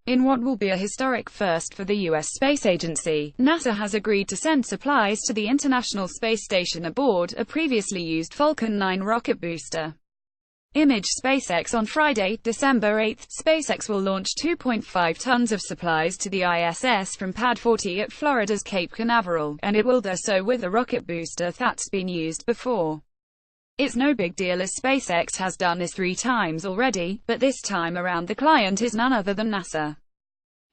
In what will be a historic first for the U.S. Space Agency, NASA has agreed to send supplies to the International Space Station aboard a previously used Falcon 9 rocket booster. Image SpaceX on Friday, December 8. SpaceX will launch 2.5 tons of supplies to the ISS from Pad 40 at Florida's Cape Canaveral, and it will do so with a rocket booster that's been used before. It's no big deal as SpaceX has done this 3 times already, but this time around the client is none other than NASA.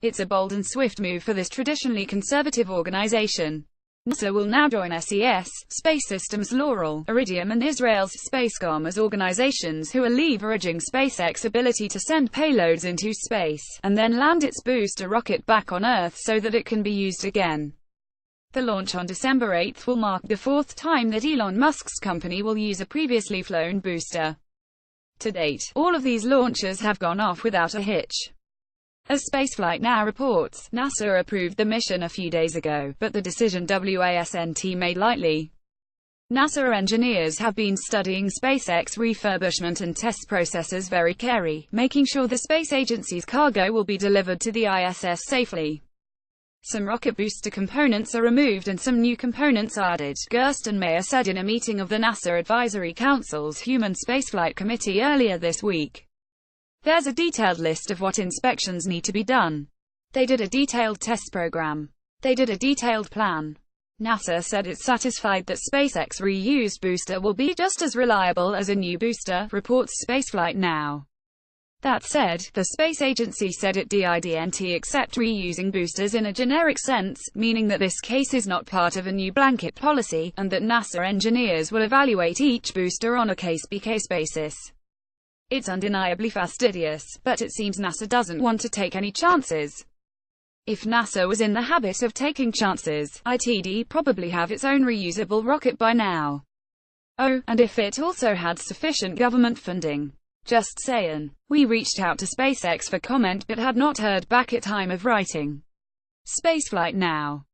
It's a bold and swift move for this traditionally conservative organization. NASA will now join SES, Space Systems Laurel, Iridium and Israel's Spacecom as organizations who are leveraging SpaceX's ability to send payloads into space, and then land its booster rocket back on Earth so that it can be used again. The launch on December 8 will mark the 4th time that Elon Musk's company will use a previously flown booster. To date, all of these launches have gone off without a hitch. As Spaceflight Now reports, NASA approved the mission a few days ago, but the decision wasn't made lightly. NASA engineers have been studying SpaceX refurbishment and test processes very carefully, making sure the space agency's cargo will be delivered to the ISS safely. Some rocket booster components are removed and some new components added, Gersten Mayer said in a meeting of the NASA Advisory Council's Human Spaceflight Committee earlier this week. There's a detailed list of what inspections need to be done. They did a detailed test program. They did a detailed plan. NASA said it's satisfied that SpaceX reused booster will be just as reliable as a new booster, reports Spaceflight Now. That said, the space agency said it didn't accept reusing boosters in a generic sense, meaning that this case is not part of a new blanket policy, and that NASA engineers will evaluate each booster on a case-by-case basis. It's undeniably fastidious, but it seems NASA doesn't want to take any chances. If NASA was in the habit of taking chances, it'd probably have its own reusable rocket by now. Oh, and if it also had sufficient government funding. Just saying. We reached out to SpaceX for comment but had not heard back at time of writing. Spaceflight Now.